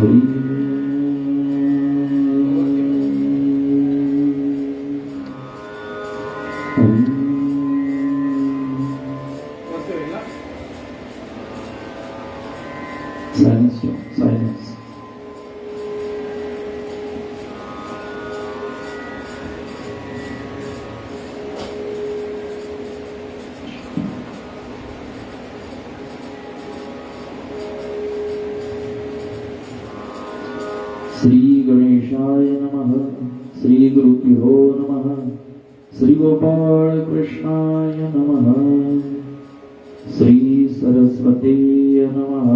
Silence, silence. Shri गणेशाय नमः, श्री गुरुभ्यो नमः, श्री गोपाल कृष्णाय नमः, श्री सरस्वती नमः।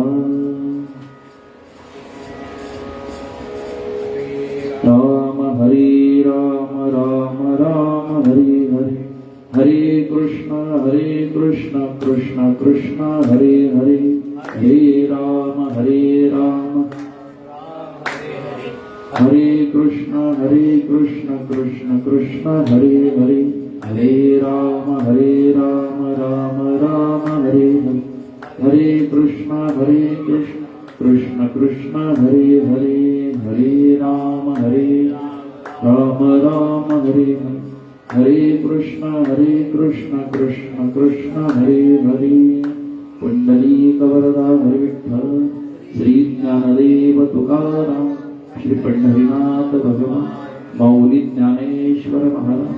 राम हरे राम राम राम हरे हरे, हरे कृष्ण कृष्ण कृष्ण हरे हरे, हरे राम हरे कृष्ण कृष्ण कृष्ण हरे हरे, हरे राम राम राम हरे हरे, हरे कृष्ण कृष्ण कृष्ण हरे हरे, हरे राम राम हरे हरे, हरे कृष्ण कृष्ण कृष्ण हरे हरे। पुंडलीक वरदा हरे विठ्ठल, श्री ज्ञानदेव तुकाराम, श्री पंढरीनाथ भगवान, माऊली ज्ञानेश्वर महाराज,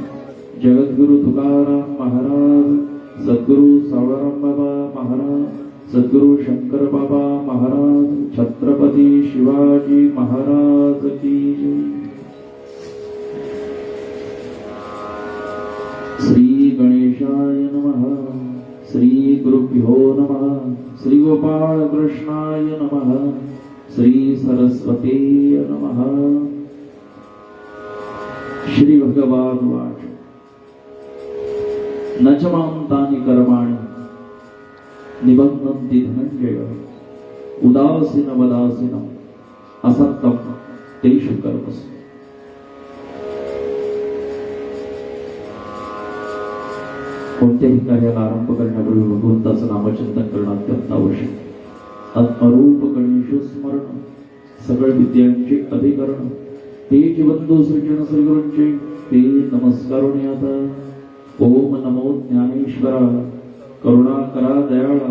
जगद्गुरु तुकाराम महाराज, सद्गुरु सावळराम बाबा महाराज, सद्गुरु शंकर बाबा महाराज, छत्रपती शिवाजी महाराज की जय। श्री गणेशाय नमः, श्री गुरुभ्यो नमः, श्री गोपाल कृष्णाय नमः, श्री सरस्वती नमः। श्री भगवान वाच, न च मां तानि कर्माणि निबध्नन्ति धनञ्जय, उदासीन वदासीनम् असक्तं तेषु कर्मसु। कोणत्याही कार्याला आरंभ करण्यापूर्वी भगवंताचं नामचिंतन करणं अत्यंत आवश्यक। आत्मरूप गणेश स्मरण, सगळ विद्यांचे अधिकरण, ते जीवंतो सृजन श्रीगुरूंचे ते नमस्कारुणी आता। ओम नमो ज्ञानेश्वरा, करुणा करा दयाळा,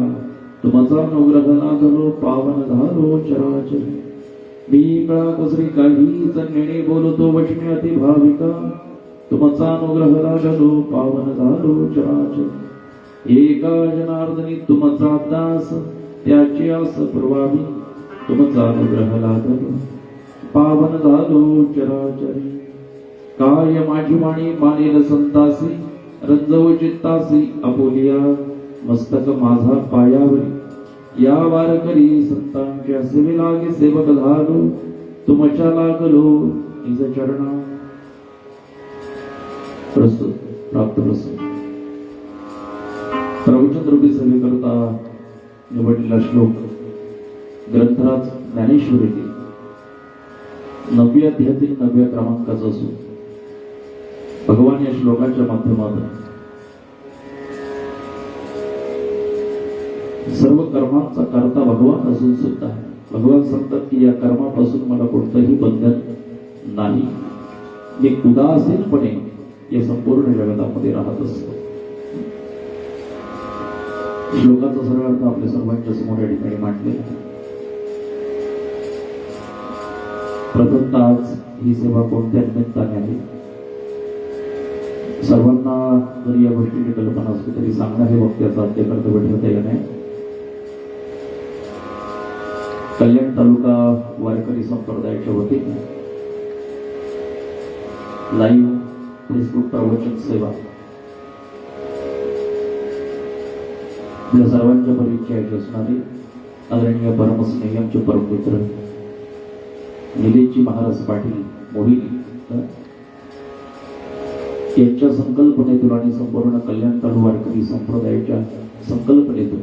तुमचा अनुग्रह लाभलो पावन झालो चराचर। मी कळा कसरी काही जणणे बोलतो वचने अति भाविका, तुमचा अनुग्रह लाभलो पावन झालो चराचर। एका जनार्दनी तुमचा दास, त्याची आस पुरवावी, तुमचा अनुग्रह लाभलो पावन झालो चराचरी। काय माझी वाणी मानेल संतासी, रंजव चित्तासी अबोलिया, मस्तक माझा पायावरी, या वारकरी संतांच्या सेवे लागे सेवक झालो, तुमच्या लागलो निज चरणा। प्रस्तुत प्राप्त प्रसंग प्रवचन रूपी सेवे करता निवडलेला श्लोक ग्रंथराज ज्ञानेश्वरीतील 9व्या अध्यायातील 9व्या क्रमांकाचा असून भगवान या श्लोकाच्या माध्यमातून सर्व कर्मांचा कर्ता भगवान असून सुद्धा भगवान सांगतात की या कर्मापासून मला कोणतंही बंधन नाही, मी उदासीनपणे या संपूर्ण जगतामध्ये राहत असतो। श्लोकाचा सरळ अर्थ आपल्या सर्वांच्या समोर या ठिकाणी मांडले। प्रथमतः आज ही सेवा कोणत्या निमित्ताने आहे, सर्वांना जरी या गोष्टीची कल्पना असली तरी सांगणं हे वक्त्याचं आद्य कर्तव्य ठरता येणे। कल्याण तालुका वारकरी संप्रदायाच्या वतीने लाईव्ह फेसबुक प्रवचन सेवा आपल्या सर्वांच्या परिचयाची असणारी आदरणीय परमस्नेही आमचे परममित्र निलेशजी महाराज पाटील मोहिनी यांच्या संकल्पनेतून आणि संपूर्ण कल्याण तालुका वारकरी संप्रदायाच्या संकल्पनेतून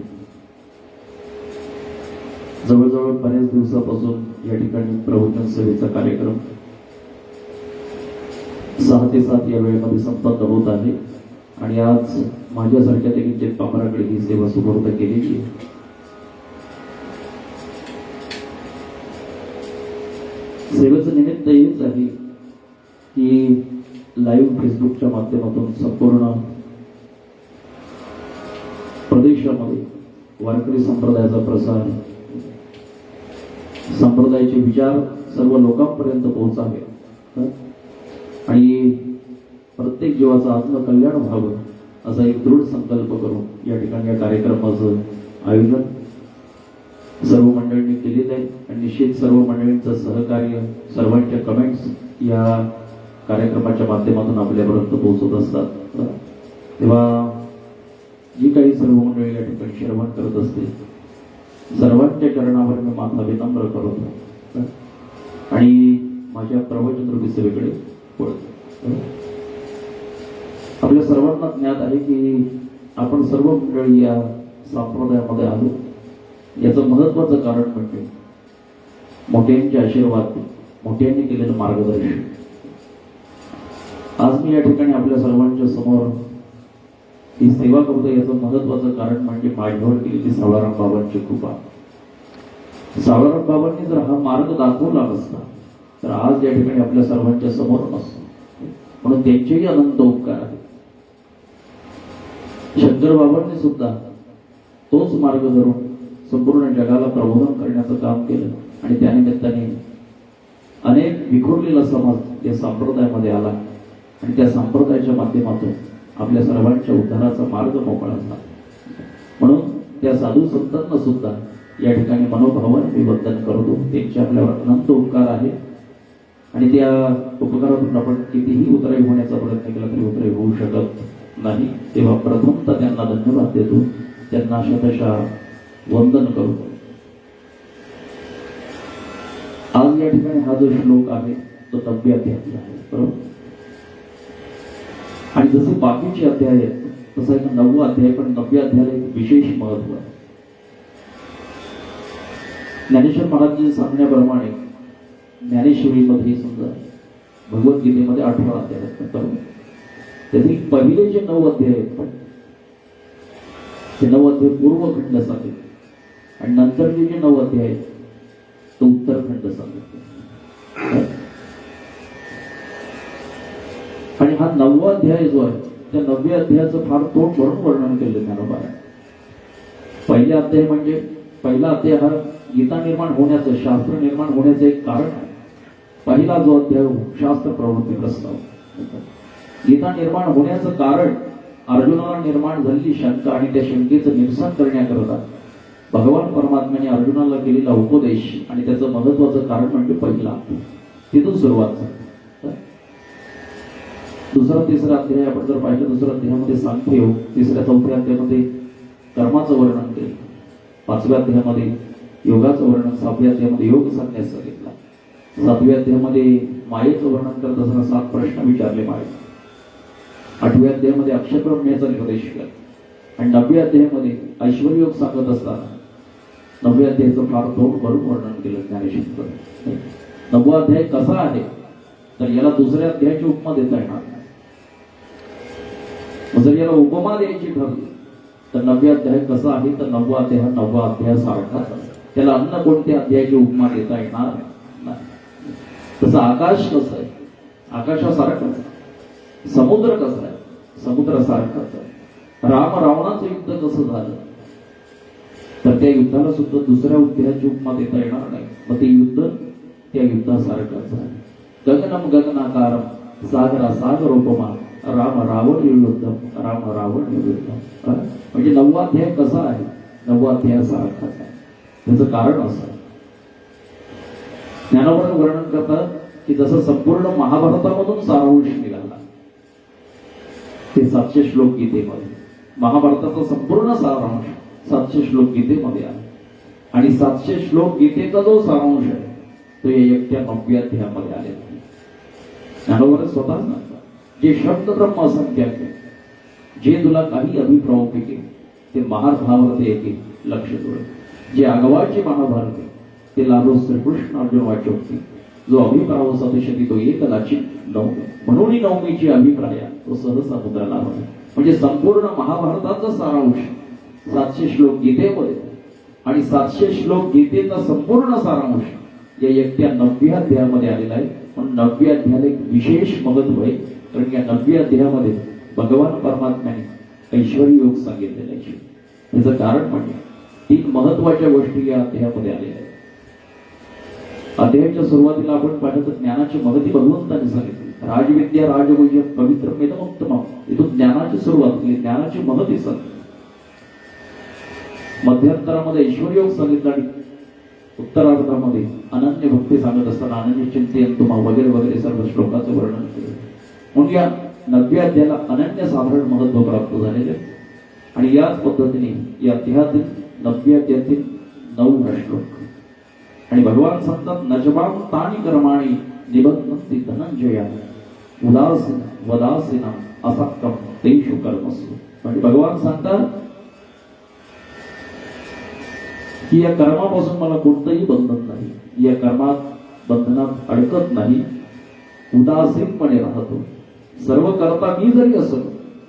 जवळजवळ बऱ्याच दिवसापासून या ठिकाणी प्रवचन सेवेचा कार्यक्रम 6 ते 7 या वेळेमध्ये संपन्न होत आहे आणि आज माझ्यासारख्या देखील पामराकडे ही सेवा सुपूर्द केलेली आहे। सेवेचं निमित्त हेच आहे की लाईव्ह फेसबुकच्या माध्यमातून संपूर्ण प्रदेशामध्ये वारकरी संप्रदायाचा प्रसार, संप्रदायाचे विचार सर्व लोकांपर्यंत पोहोचावे आणि प्रत्येक जीवाचं आत्मकल्याण व्हावं असा एक दृढ संकल्प करून या ठिकाणी या कार्यक्रमाचं आयोजन सर्व मंडळींनी केलेलं आहे आणि निश्चित सर्व मंडळींचं सहकार्य, सर्वांच्या कमेंट्स या कार्यक्रमाच्या माध्यमातून आपल्यापर्यंत पोहोचत असतात. तेव्हा जी काही सर्व मंडळी या ठिकाणी श्रवण करत असते सर्वांच्या चरणावर मी माथा विनम्र करतो आणि माझ्या प्रवचन रूपी सेवेकडे पळतो. आपल्या सर्वांना ज्ञात आहे की आपण सर्व मंडळी या संप्रदायामध्ये आलो. याचं महत्वाचं कारण म्हणजे मोठ्यांचे आशीर्वाद, मोठ्यांनी केलेलं मार्गदर्शन. आज मी या ठिकाणी आपल्या सर्वांच्या समोर ही सेवा करतो. याचं महत्वाचं कारण म्हणजे माझ्यावर केलेली सावळाराम बाबांची कृपा. सावळाराम बाबांनी जर हा मार्ग दाखवला नसता तर आज या ठिकाणी आपल्या सर्वांच्या समोर नसतो. म्हणून त्यांचेही अनंत उपकार आहेत. शंकर बाबांनी सुद्धा तोच मार्ग धरून संपूर्ण जगाला प्रबोधन करण्याचं काम केलं आणि त्यानिमित्ताने अनेक विखुरलेला समाज या संप्रदायामध्ये आला आणि त्या संप्रदायाच्या माध्यमातून आपल्या सर्वांच्या उद्धाराचा मार्ग मोकळा झाला. म्हणून त्या साधू संतांना सुद्धा या ठिकाणी मनोभावाने मी वंदन करतो. त्यांचे आपल्यावर अनंत उपकार आहे आणि त्या उपकारातून आपण कितीही उतराई होण्याचा प्रयत्न केला तरी उतराई होऊ शकत नाही. तेव्हा प्रथमतः त्यांना धन्यवाद देतो, त्यांना शतशः वंदन करतो. आज या ठिकाणी हा जो श्लोक आहे तो 90 अध्यायातला आहे, बरोबर. आणि जसे बाकीचे अध्याय आहेत तसं एक 9वा अध्याय, पण 90 अध्यायाला एक विशेष महत्व आहे. ज्ञानेश्वर महाराजांच्या सांगण्याप्रमाणे ज्ञानेश्वरीमध्ये सुद्धा भगवद्गीतेमध्ये 18 अध्याय आहेत, बरोबर. त्याचे पहिले जे 9 अध्याय आहेत ते 9 अध्याय पूर्वखंड सांगितले आणि नंतरचे जे 9 अध्याय आहेत तो उत्तरखंड सांगितले. आणि हा 9वा अध्याय जो आहे त्या 9व्या अध्यायाचं फार तोंड भरून वर्णन केलं ज्ञानोबाने. पहिला अध्याय म्हणजे पहिला अध्याय हा गीता निर्माण होण्याचं, शास्त्र निर्माण होण्याचं एक कारण आहे. पहिला जो अध्याय शास्त्र प्रवृत्ती प्रस्ताव. गीता निर्माण होण्याचं कारण अर्जुनाला निर्माण झालेली शंका आणि त्या शंकेचं निरसन करण्याकरता भगवान परमात्म्याने अर्जुनाला केलेला उपदेश आणि त्याचं महत्वाचं कारण म्हणजे पहिला, तिथून सुरुवात झाली. दुसरा तिसरा अध्याय आपण जर पाहिलं, दुसऱ्या अध्यायामध्ये सांख्ययोग, तिसऱ्या चौथ्या अध्यायामध्ये कर्माचं वर्णन केलं, 5व्या अध्यायामध्ये योगाचं वर्णन, 6व्या अध्यायामध्ये योग संन्यास सांगितला, 7व्या अध्यायामध्ये मायेचं वर्णन करत असताना 7 प्रश्न विचारले माये, 8व्या अध्यायामध्ये अक्षयब्रह्म्याचा निर्देश केला आणि 9व्या अध्यायामध्ये ऐश्वर्योग सांगत असताना 9व्या अध्यायाचं फार तोंड भरून वर्णन केलं ज्ञानेश्वर. 9वा अध्याय कसा आहे तर याला दुसऱ्या अध्यायाची उपमा देता येणार नाही. जर याला उपमा द्यायची ठरली तर 9व्या अध्याय कसा आहे तर 9वा अध्याय हा 9वा अध्यायासारखाच आहे. त्याला अन्य कोणत्या अध्यायाची उपमा देता येणार नाही. तसं आकाश कसं आहे, आकाशासारखंच आहे. समुद्र कसा आहे, समुद्रासारखाच आहे. राम रावणाचं युद्ध कसं झालं तर त्या युद्धाला सुद्धा दुसऱ्या अध्यायाची उपमा देता येणार नाही. मग ते युद्ध त्या युद्धासारखंच आहे. गगनम गगनाकारम सागरा सागरोपमा राम रावण युद्धम, राम रावण युद्धम. म्हणजे 9वा अध्याय कसा आहे, 9वा अध्यायासारखाच आहे. त्याचं कारण असं आहे, ज्ञानोबाने वर्णन करतात की जसं संपूर्ण महाभारतामधून सारांश निघाला ते 700 श्लोक गीतेमध्ये, महाभारताचा संपूर्ण सारांश 700 श्लोक गीतेमध्ये आहे आणि 700 श्लोक गीतेचा जो सारांश आहे तो या एकट्या 9व्या अध्यायामध्ये आलेला आहे. ज्ञानोबाने स्वतः सांगतात, जे शब्द ब्रह्म असंख्याक आहे, जे तुला काही अभिप्रावपिके ते महाभारत एके लक्ष तुळे. जे आगवाचे महाभारत आहे ते लाभो श्रीकृष्ण अर्जुन वाचोक्ती, जो अभिप्राव सदशती तो एक लाची नवमी, म्हणून नवमीची अभिप्राय तो सहसा मुद्रा लाभ. म्हणजे संपूर्ण महाभारताचा सारांश 700 श्लोक गीतेमध्ये आणि 700 श्लोक गीतेचा संपूर्ण सारांश या एकट्या 9व्या अध्यायामध्ये आलेला आहे. म्हणून 9व्या अध्यायाला एक विशेष महत्व आहे, कारण या 9व्या अध्यायामध्ये भगवान परमात्म्याने ऐश्वर्य योग सांगितलेला आहे. त्याचं कारण म्हणजे 3 महत्वाच्या गोष्टी या अध्यायामध्ये आलेल्या आहेत. अध्यायाच्या सुरुवातीला आपण पाहिलं तर ज्ञानाची महती भगवंताने सांगितली. राजविद्या राजवैय पवित्र मेदमुक्तम, इथून ज्ञानाची सुरुवात केली, ज्ञानाची महती सांगितली. मध्यांतरामध्ये ऐश्वर्योग सांगितलं आणि उत्तरार्धामध्ये अनन्य भक्ती सांगत असताना अनन्य चिंतन तुम्हा वगैरे वगैरे सर्व श्लोकाचं वर्णन केलं. म्हणून या 9व्या अध्यायाला अनन्यसाधारण महत्व प्राप्त झालेले आणि याच पद्धतीने या अध्यायातील 9व्या अध्यायातील 9 श्लोक आणि भगवान सांगतात नजबाम तानी कर्माणी निबंधन्ति धनंजया उदासीन वदासीन असक्तम तेषु कर्मसु. म्हणजे भगवान सांगतात की या कर्मापासून मला कोणतंही बंधन नाही, या कर्मात बंधनात अडकत नाही, उदासीनपणे राहतो. सर्व करता मी जरी असलो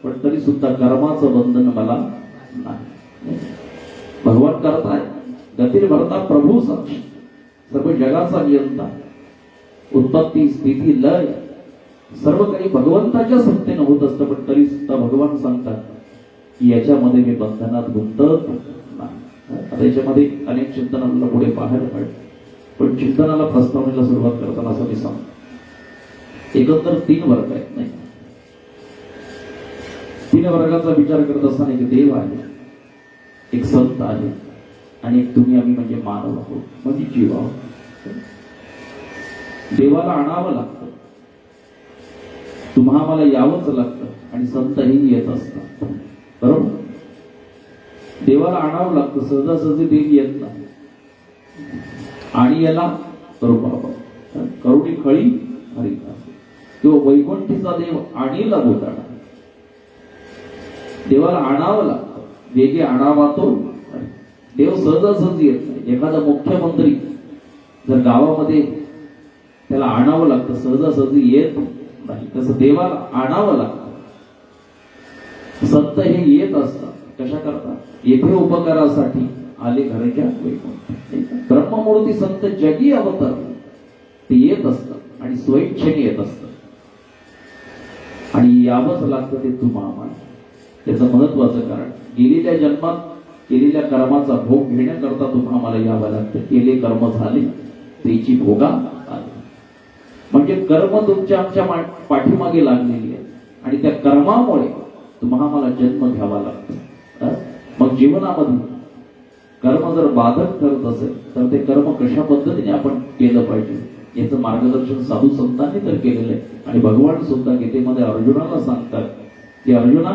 पण तरी सुद्धा कर्माचं बंधन मला नाही. भगवान करताय गतीर भरता प्रभू साक्षी, सर्व जगाचा नियंता, उत्पत्ती स्थिती लय सर्व काही भगवंताच्या सत्तेनं होत असतं, पण तरी सुद्धा भगवान सांगतात की याच्यामध्ये मी बंधनात गुंतत नाही. आता याच्यामध्ये अनेक चिंतनाला पुढे पाहायला पाहिजे, पण चिंतनाला प्रस्तावनेला सुरुवात करताना असं मी सांगतो एकंदर 3 वर्ग आहेत. नाही 3 वर्गाचा विचार करत असताना एक देव आहे, एक संत आहे आणि एक तुम्ही आम्ही म्हणजे मानव आहोत, म्हणजे जीव आहोत. देवाला आणावं लागतं, तुम्हा आम्हाला यावंच लागतं आणि संतही येत असतात. बरोबर, देवाला आणावं लागतं, सहजासहजी देव येत नाही. आणि याला करुणी खळी हरिता किंवा वैकुंठीचा देव आणीला बोताडा. देवाला आणावं लागतं, वेगे आणावा तो देव सहजासहजी येत नाही. एखादा मुख्यमंत्री जर गावामध्ये त्याला आणावं लागतं, सहजासहजी येत नाही. तसं देवाला आणावं लागतं. संत हे येत असतात, कशा करता? येथे उपकारासाठी आले घरच्या वैकुंठ. ब्रह्ममूर्ती संत जगी अवतार ते येत असतात आणि स्वइच्छेने येत असतात आणि यावंच लागतं ते तुम्हा आम्हाला. त्याचं महत्वाचं कारण गेलेल्या जन्मात केलेल्या कर्माचा भोग घेण्याकरता तुम्हा आम्हाला यावं लागतं. केले कर्म झाले त्याची भोगा आली. म्हणजे कर्म तुमच्या आमच्या पाठीमागे लागलेली आहे आणि त्या कर्मामुळे तुम्हा आम्हाला जन्म घ्यावा लागतो. मग जीवनामध्ये कर्म जर बाधक ठरत असेल तर ते कर्म कशा पद्धतीने आपण केलं पाहिजे याचं मार्गदर्शन साधू संतांनी तर केलेलं आहे. आणि भगवान सुद्धा गीतेमध्ये अर्जुनाला सांगतात की अर्जुना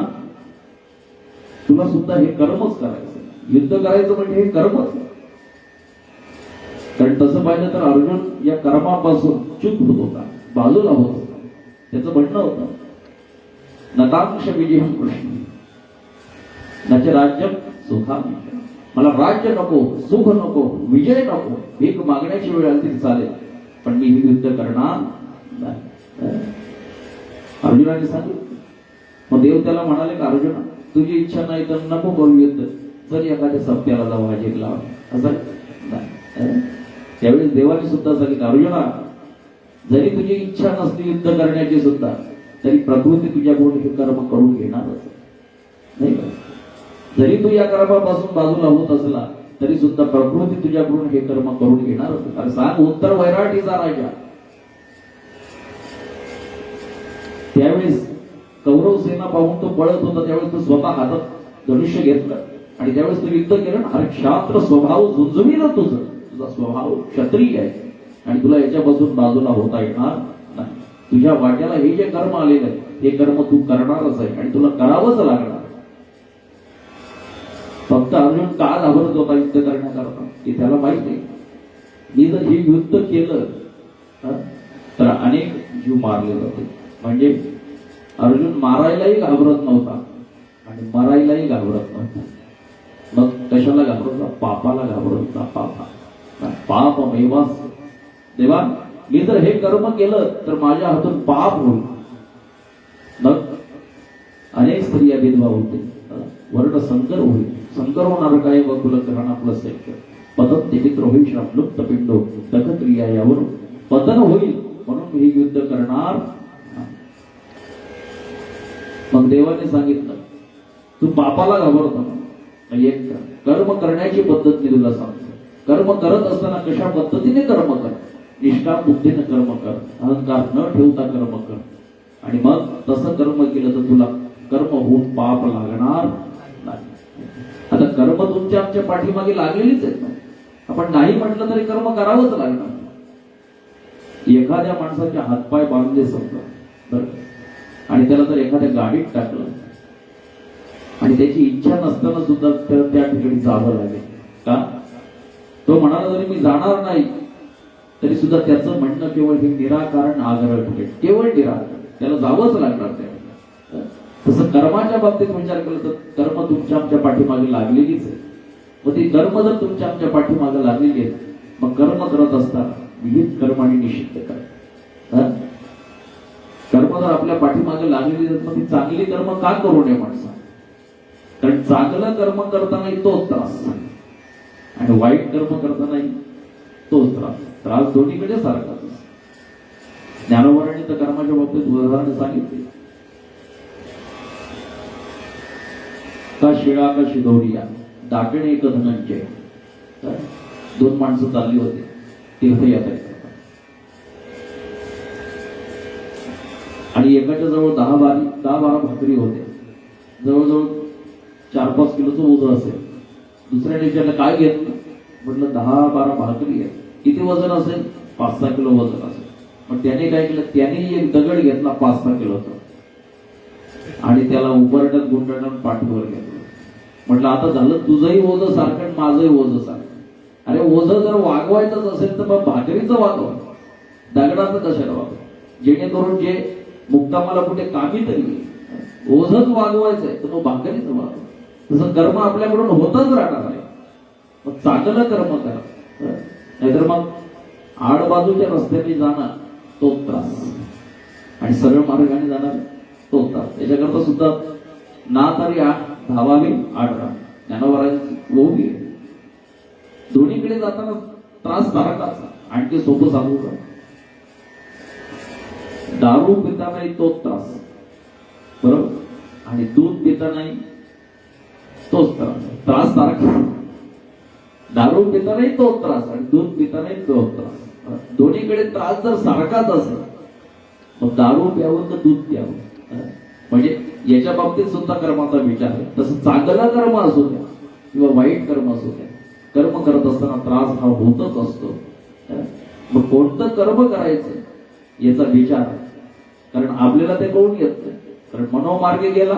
तुला सुद्धा हे कर्मच करायचं, युद्ध करायचं म्हणजे हे कर्मच. कारण तसं पाहिलं तर अर्जुन या कर्मापासून चूक होत होता, बाजूला होत होता. त्याचं म्हणणं होतं नतांश विजयम कृष्ण नच राज्यम सुखामी. मला राज्य नको, सुख नको, विजय नको, भीक मागण्याची वेळ आली तरी चालेल पण मी हे युद्ध करणार नाही. अर्जुनाने सांगितलं. मग देव त्याला म्हणाले का अर्जुना तुझी इच्छा नाही तर नको करू युद्ध, जर एखाद्या सत्याला जाऊ हाजीर लावा असं नाही. त्यावेळेस देवाने सुद्धा सांगितलं अर्जुना जरी तुझी इच्छा नसली युद्ध करण्याची सुद्धा तरी प्रकृती तुझ्याकडून हे कर्म करून घेणारच नाही का. जरी तू या कर्मापासून बाजूला होत असला तरी सुद्धा प्रकृती तुझ्याकडून हे कर्म करून घेणारच. अरे सांग उत्तर वैराटीचा राजा. त्यावेळेस कौरव सेना पाहून तो पळत होता, त्यावेळेस तो स्वतः हातात धनुष्य घेतलं आणि त्यावेळेस तू युद्ध केलं ना. अरे क्षात्र स्वभाव झुंजवील तुझं, तुझा स्वभाव क्षत्रिय आहे आणि तुला याच्यापासून बाजूला होता येणार नाही. तुझ्या वाट्याला हे जे कर्म आलेलं आहे हे कर्म तू करणारच आहे आणि तुला करावंच लागणार. फक्त अर्जुन का घाबरत होता युद्ध करण्याकरता की त्याला माहित आहे मी जर हे युद्ध केलं तर अनेक जीव मारले जाते. म्हणजे अर्जुन मारायलाही घाबरत नव्हता आणि मरायलाही घाबरत नव्हता. मग कशाला घाबरत होता? पापाला घाबरत होता. पाप मेवास देवा मी जर हे कर्म केलं तर माझ्या हातून पाप होईल. मग अनेक स्त्रिया विधवा होते, वर्ण संकर होईल. संकर होणार काय? व कुलकरण आपलं शक्य पतन तिकित रोही श्रमलुप्त पिंडो तकक्रिया यावर पतन होईल म्हणून हे युद्ध करणार. मग देवाने सांगितलं तू पापाला घाबरतो ना, एक कर्म करण्याची पद्धत मी तुला सांगतो. कर्म करत असताना कशा पद्धतीने कर्म कर, निष्ठा बुद्धीने कर्म कर, अहंकार न ठेवता कर्म कर. आणि मग तसं कर्म केलं तर तुला कर्म होऊन पाप लागणार नाही. आता कर्म तुमच्या आमच्या पाठीमागे लागलेलीच आहेत ना. आपण नाही म्हटलं तरी कर्म करावंच लागणार. एखाद्या माणसाचे हातपाय बांधले समजा बरं, आणि त्याला जर एखाद्या गाडीत टाकलं आणि त्याची इच्छा नसताना सुद्धा त्या ठिकाणी जावं लागेल का? तो म्हणाला जरी मी जाणार नाही तरी सुद्धा त्याचं म्हणणं केवळ हे निराकरण आग्रह ठेवेल, केवळ निराकरण, त्याला जावंच लागणार त्या. तसं कर्माच्या बाबतीत विचार केला तर कर्म तुमच्या आमच्या पाठीमागे लागलेलीच आहे. मग ती कर्म जर तुमच्या आमच्या पाठीमागे लागलेली आहे, मग कर्म करत असताना विहित कर्म आणि निषिद्ध कर्म, कर्म जर आपल्या पाठीमागे लागलेली आहेत, मग ती चांगली कर्म का करू नये माणसा? कारण चांगलं कर्म करतानाही तोच त्रास आणि वाईट कर्म करतानाही तोच त्रास. त्रास दोन्हीकडे सारखाच. ज्ञानोबरांनी तर कर्माच्या बाबतीत उदाहरण सांगितले. का शिळा का शिदोरिया दाटणे एक धनंजय. दोन माणसं चालली होती तीर्थयात्रेत आणि एकाच्या जवळ 10-12 भाकरी होते. जवळजवळ 4-5 किलोचं ओझं असेल. दुसऱ्याने विचारलं काय घेतलं? म्हटलं 10-12 भाकरी आहे. किती वजन असेल? 5-6 किलो वजन असेल. मग त्याने काय केलं? त्याने एक दगड घेतला 5-6 किलोचा आणि त्याला उबरड्यात गुंडाळून पाठीवर घेतलं. म्हटलं आता झालं तुझंही ओझं सारखं, माझंही ओझं सारखं. अरे ओझं जर वागवायचंच असेल तर मग भाकरीचं वागवा, दगडाचं कशाला वागवा? जेणेकरून जे मुक्कामाला कुठे कामी तरी ओझंच वागवायचंय तर मग भाकरीचं वागवा. तसं कर्म आपल्याकडून होतच राहणार आहे. मग चांगलं कर्म करा, नाहीतर मग आडबाजूच्या रस्त्याने जाणार तोच त्रास आणि सरळ मार्गाने जाणार तोच त्रास. त्याच्याकरता सुद्धा ना तरी धावावी आडरा ज्ञानोबरांची ओवी आहे. दोन्हीकडे जाताना त्रास सारखाच. आणखी सोपं सांगू का? दारू पिता नाही तोच त्रास बरोबर, आणि दूध पिता नाही तोच त्रास. त्रास सारखा. दारू पिता नाही तोच त्रास आणि दूध पिता नाही तोच त्रास. दोन्हीकडे त्रास जर सारखाच असेल मग दारू प्यावं तर दूध प्यावं. म्हणजे याच्या बाबतीत सुद्धा कर्माचा विचार आहे. तसं चांगलं कर्म असू द्या किंवा वाईट कर्म असू द्या, कर्म करत असताना त्रास हा होतच असतो. मग कोणतं कर्म करायचं याचा विचार आहे. कारण आपल्याला ते कळून येत नाही, कारण मनोमार्गे गेला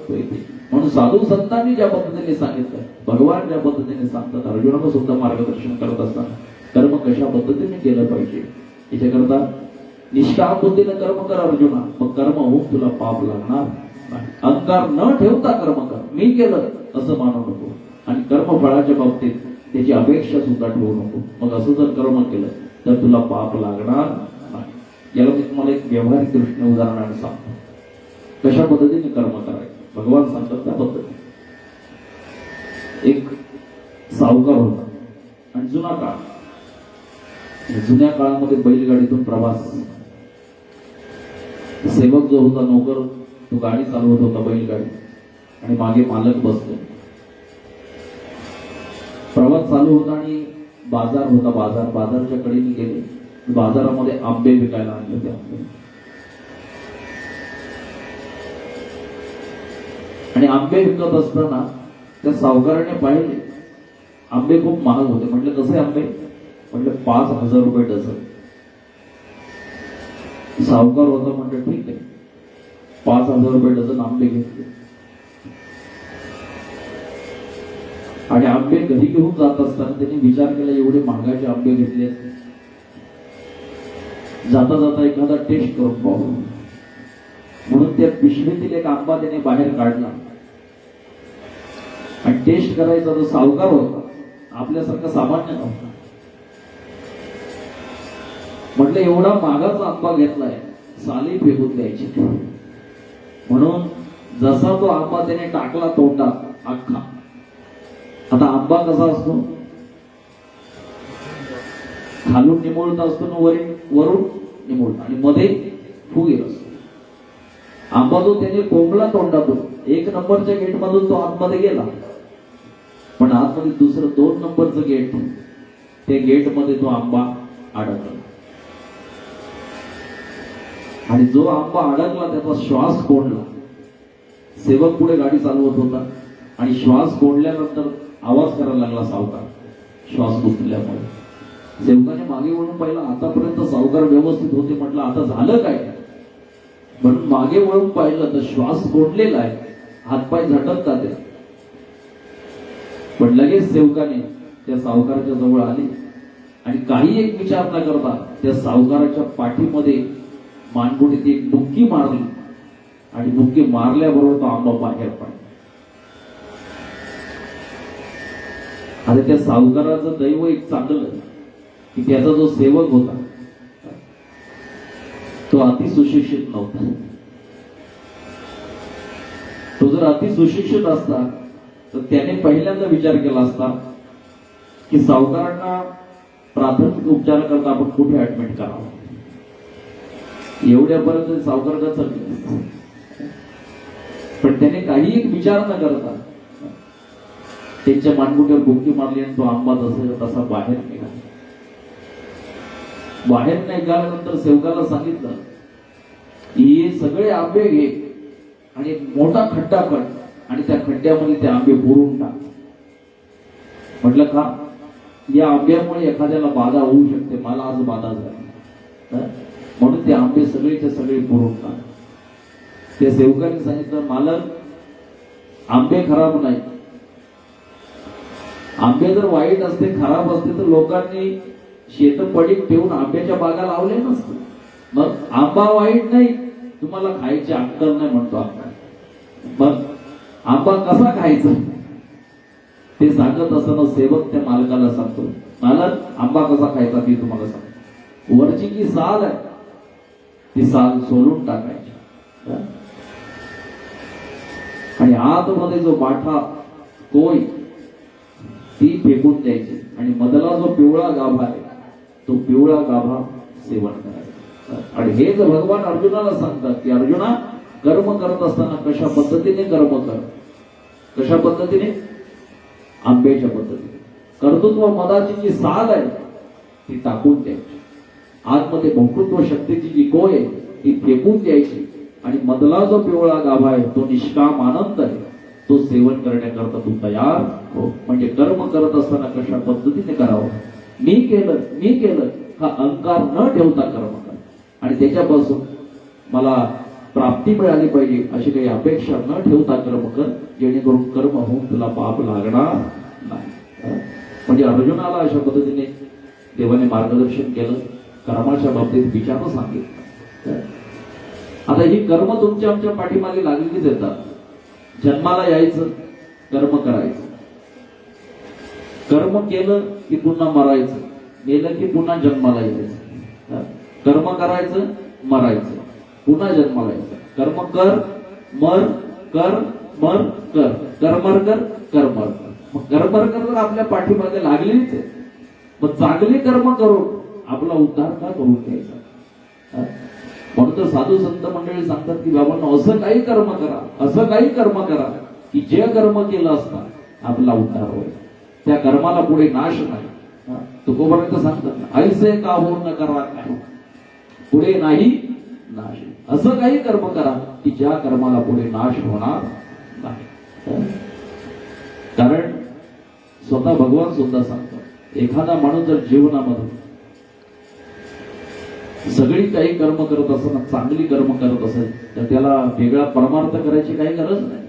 म्हणून साधू संतांनी ज्या पद्धतीने सांगितलं, भगवान ज्या पद्धतीने सांगतात, अर्जुनाला सुद्धा मार्गदर्शन करत असताना कर्म कशा पद्धतीने केलं पाहिजे याच्याकरता निष्ठा बुद्धीने कर्म कर अर्जुना, मग कर्म होऊन तुला पाप लागणार नाही. अहंकार न ठेवता कर्म कर, मी केलं असं मानू नको. आणि कर्मफळाच्या बाबतीत त्याची अपेक्षा सुद्धा ठेवू नको. मग असं जर कर्म केलं तर तुला पाप लागणार नाही. याला मी तुम्हाला एक व्यावहारिक दृष्टीने उदाहरणाने सांगतो कशा पद्धतीने कर्म करायचं. भगवान सांगतात त्या पद्धतीने. एक सावकार होता आणि जुना काळ, जुन्या काळामध्ये बैलगाडीतून प्रवास. सेवक जो होता, नोकर, तो गाडी चालवत होता बैलगाडी आणि मागे मालक बसले. प्रवास चालू होता आणि बाजार होता. बाजारच्या कडेने गेले. बाजारामध्ये आंबे विकायला आणले. ते आंबे आणि आंबे विकत असताना त्या सावकाराने पाहिले आंबे खूप महाग होते. म्हटलं कसे आंबे? म्हटलं 5,000 रुपये डझन. सावकार होता, म्हटलं ठीक आहे, 5,000 रुपये डझन आंबे घेतले आणि आंबे घरी घेऊन जात असताना त्यांनी विचार केला एवढे महागाचे आंबे घेतले, जाता जाता एखादा टेस्ट करून पाहू. म्हणून त्या पिशवीतील एक आंबा त्याने बाहेर काढला आणि टेस्ट करायचा. तो सावकार होता, आपल्यासारखा सामान्य नव्हता. म्हटलं एवढा महागाचा आंबा घेतलाय, साली फेकून द्यायची. म्हणून जसा तो आंबा त्याने टाकला तोंडात अख्खा. आता आंबा कसा असतो? खालून निमुळता असतो ना वरून निमुळता आणि मध्ये फुगीर असतो. आंबा जो त्याने कोंबला तोंडातून 1 नंबरच्या गेट मधून तो आतमध्ये गेला, पण आतमध्ये दुसरं 2 नंबरचं गेट, त्या गेट मध्ये तो आंबा अडकला आणि जो आंबा अडकला त्याचा श्वास कोंडला. सेवक पुढे गाडी चालवत होता आणि श्वास कोंडल्यानंतर आवाज करायला लागला सावकार, श्वास गुंतल्यामुळे. सेवकाने मागे वळून पाहिलं, आतापर्यंत सावकार व्यवस्थित होते, म्हटलं आता झालं काय, म्हणून मागे वळून पाहिलं तर श्वास कोंडलेला आहे, हातपाय झटकतात आहे. पण लगेच सेवकाने त्या सावकाराच्या जवळ आले आणि काही एक विचार न करता त्या सावकाराच्या पाठीमध्ये मानगुडीत एक बुक्की मारली आणि बुक्की मारल्याबरोबर तो आंबा बाहेर पडला. आता त्या सावकाराचं दैव एक चांगलं की त्याचा जो सेवक होता तो अति सुशिक्षित नव्हता. तो जर अति सुशिक्षित असता तर त्याने पहिल्यांदा विचार केला असता की सावकारांना प्राथमिक उपचार करता आपण कुठे ऍडमिट करावं. एवढ्यापर्यंत सावकार चालले, पण त्याने काही एक विचार न करता त्यांच्या मानगुटीवर बुक्की मारली आणि तो आंबा तसा बाहेर निघाला. बाहेर निघाल्यानंतर सेवकाला सांगितलं हे सगळे आंबे घे आणि एक मोठा खड्डा कर आणि त्या खड्ड्यामध्ये ते आंबे पुरून टाक. म्हटलं का, या आंब्यामुळे एखाद्याला बाधा होऊ शकते, मला आज बाधा झाली, म्हणून ते आंबे सगळेच्या सगळे पुरून टाक. त्या सेवकाने सांगितलं मालक आंबे खराब नाही, आंबे जर वाईट असते खराब असते तर लोकांनी शेत पडीक ठेवून आंब्याच्या बागा लावल्या नसते. मग आंबा वाईट नाही, तुम्हाला खायची अक्कल नाही म्हणतो आपण. मग आंबा कसा खायचा ते सांगत असताना सेवक त्या मालकाला सांगतो, मालक आंबा कसा खायचा ते तुम्हाला सांगतो. वरची जी साल आहे ती साल सोलून टाकायची आणि आतमध्ये जो बाठा कोय ती फेकून द्यायची आणि मधला जो पिवळा गाभा आहे तो पिवळा गाभा सेवन करायचा. आणि हे जर भगवान अर्जुनाला सांगतात की अर्जुना कर्म करत असताना कशा पद्धतीने कर्म कर, कशा पद्धतीने, आंब्याच्या पद्धतीने. कर्तृत्व मदाची जी साल आहे ती टाकून द्यायची, आतमध्ये भोक्तृत्व शक्तीची जी कोय आहे ती फेकून द्यायची आणि मधला जो पिवळा गाभा आहे तो निष्काम आनंद आहे, तो सेवन करण्याकरता तू तयार हो. म्हणजे कर्म करत असताना कशा पद्धतीने करावं, मी केलं हा अहंकार न ठेवता कर्म कर आणि त्याच्यापासून मला प्राप्ती मिळाली पाहिजे अशी काही अपेक्षा न ठेवता कर्म कर, जेणेकरून कर्म होऊन तुला पाप लागणार नाही. म्हणजे अर्जुनाला अशा पद्धतीने देवाने मार्गदर्शन केलं, कर्माच्या बाबतीत विचार सांगितलं. आता ही कर्म तुमच्या आमच्या पाठीमागे लागलीच येतात. जन्माला यायचं, कर्म करायचं, कर्म केलं की पुन्हा मरायचं, गेलं की पुन्हा जन्माला यायचं, कर्म करायचं, मरायचं, पुन्हा जन्माला यायचं. कर्म कर मर कर मर कर, कर्मर कर कर्मर कर. मग कर्मर कर तर आपल्या पाठीमागे लागलेलीच आहे. मग चांगली कर्म करून आपला उद्धार का करून घ्यायचा. म्हणून तर साधू संत मंडळी सांगतात की बाबांनो असं काही कर्म करा, असं काही कर्म करा की जे कर्म केलं असता आपला उद्धार होईल, त्या कर्माला पुढे नाश नाही. तुकोबाने सांगतात ऐसे का हो न करा काय, पुढे नाही नाश. असं काही कर्म करा की ज्या कर्माला पुढे नाश होणार नाही. कारण स्वतः भगवान सुद्धा सांगतात एखादा माणूस जर जीवनामध्ये सगळी काही कर्म करत असताना चांगली कर्म करत असेल तर त्याला वेगळा परमार्थ करायची काही गरज नाही.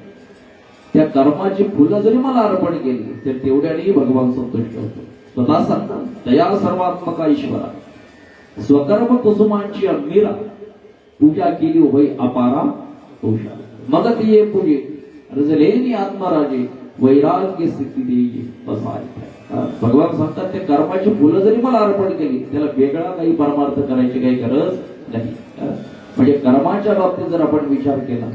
त्या कर्माची फुलं जरी मला अर्पण केली तर तेवढ्यानेही भगवान संतुष्ट होतो. स्वतः सांगतात दया सर्वात्मका ईश्वरा, स्वकर्म कुसुमांची अग्निरा, पूजा केली होई अपारा उषा, मग ती ये पूजे रजलेनी आत्मराजे, वैराग्य स्थिती देई बसारी. भगवान सांगतात त्या कर्माची फुलं जरी मला अर्पण केली त्याला वेगळा काही परमार्थ करायची काही गरज नाही. म्हणजे कर्माच्या बाबतीत जर आपण विचार केला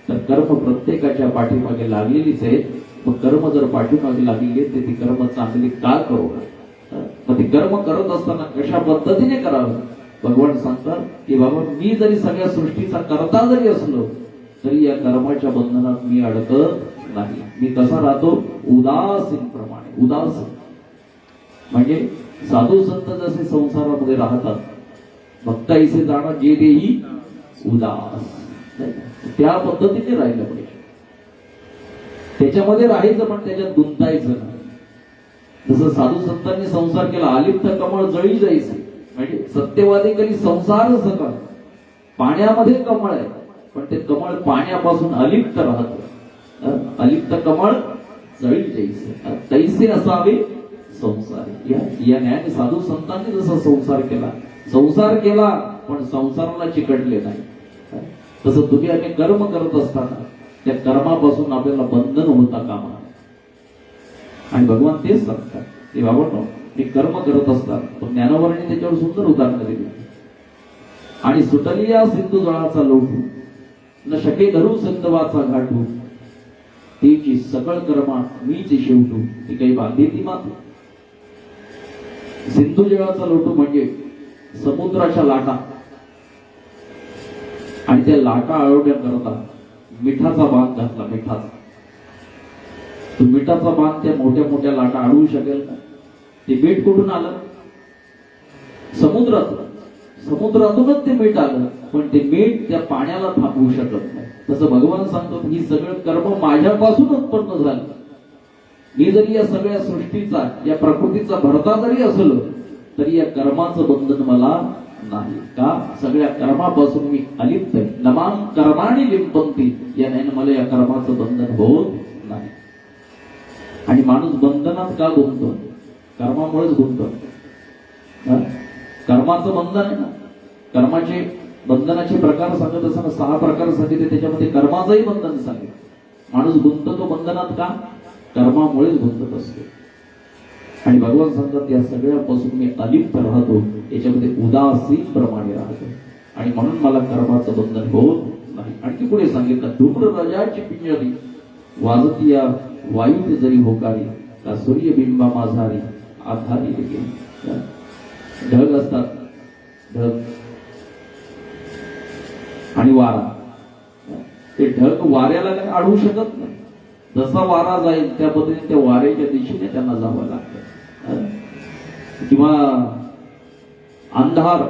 तर कर्म प्रत्येकाच्या पाठीमागे लागलेलीच आहे. मग कर्म जर पाठीमागे लागलेली तर ती कर्म चांगली का करू. मग ते कर्म करत असताना कशा पद्धतीने करावं भगवान सांगतात की बाबा मी जरी सगळ्या सृष्टीचा करता जरी असलो तरी या कर्माच्या बंधनात मी अडकत नाही. मी कसा राहतो उदासीन प्रमाणे. उदासीन म्हणजे साधू संत जसे संसारामध्ये राहतात भक्त ऐसे जाणं जे देही उदास, त्या पद्धतीने राहिलं पाहिजे. त्याच्यामध्ये राहायचं पण त्याच्यात गुंतायचं नाही. जसं साधू संतांनी संसार केला अलिप्त कमळ जळी जायचे, म्हणजे सत्यवादी कधी संसार सकाळ पाण्यामध्ये कमळ आहे पण ते कमळ पाण्यापासून अलिप्त राहत. अलिप्त कमळ जळी जायचे तैसे असावे संसार. या न्यायाने साधू संतांनी जसा संसार केला पण संसाराला चिकटले नाही. तसं तुम्ही आम्ही कर्म करत असताना त्या कर्मापासून आपल्याला बंधन होता कामा. आणि भगवान तेच सांगतात की बाबा मी कर्म करत असतात ज्ञानोबरांनी त्याच्यावर सुंदर उदाहरण दिली. आणि सुटलिया सिंधू जळाचा लोटू न शके धरू संतवाचा घाटू तिची सकळ कर्मा मीच शेवटू ती काही बांधे ती माते. सिंधू जळाचा लोटू म्हणजे समुद्राच्या लाटा आणि त्या लाटा अळवण्याकरता मिठाचा बांध घातला. मिठाचा बांध त्या मोठ्या मोठ्या लाटा अडवू शकेल का? ते मीठ कुठून आलं? समुद्रातूनच ते मीठ आलं पण ते मीठ त्या पाण्याला थांबवू शकत नाही. तसं भगवान सांगतो ही सगळं कर्म माझ्यापासून उत्पन्न झालं. मी जरी या सगळ्या सृष्टीचा या प्रकृतीचा भरता जरी असलो तरी या कर्माचं बंधन मला नाही. का? सगळ्या कर्मापासून मी अलिप्त आहे. नमाम कर्माणी लिंपंती या नाही मला या कर्माचं बंधन होत नाही. आणि माणूस बंधनात का गुंततो? कर्मामुळेच गुंततो. कर्माचं बंधन आहे ना. कर्माचे बंधनाचे प्रकार सांगत असताना 6 प्रकार सांगितले त्याच्यामध्ये कर्माचंही बंधन सांगितलं. माणूस गुंततो बंधनात का? कर्मामुळेच गुंतत असतो. आणि भगवान सांगतात या सगळ्यापासून मी अलिप्त राहतो याच्यामध्ये उदासीन प्रमाणे राहतो आणि म्हणून मला कर्माचं बंधन होत नाही. आणखी पुढे सांगितलं धूम्र राजाची पिंजरी वाजती या वायूत जरी होकारी का सूर्यबिंबा माझारी आधारी गेली. ढग असतात, ढग आणि वारा. ते ढग वाऱ्याला काही अडवू शकत नाही. जसा वारा जाईल त्या पद्धतीने त्या वाऱ्याच्या दिशेने त्यांना जावं लागतं. किंवा अंधार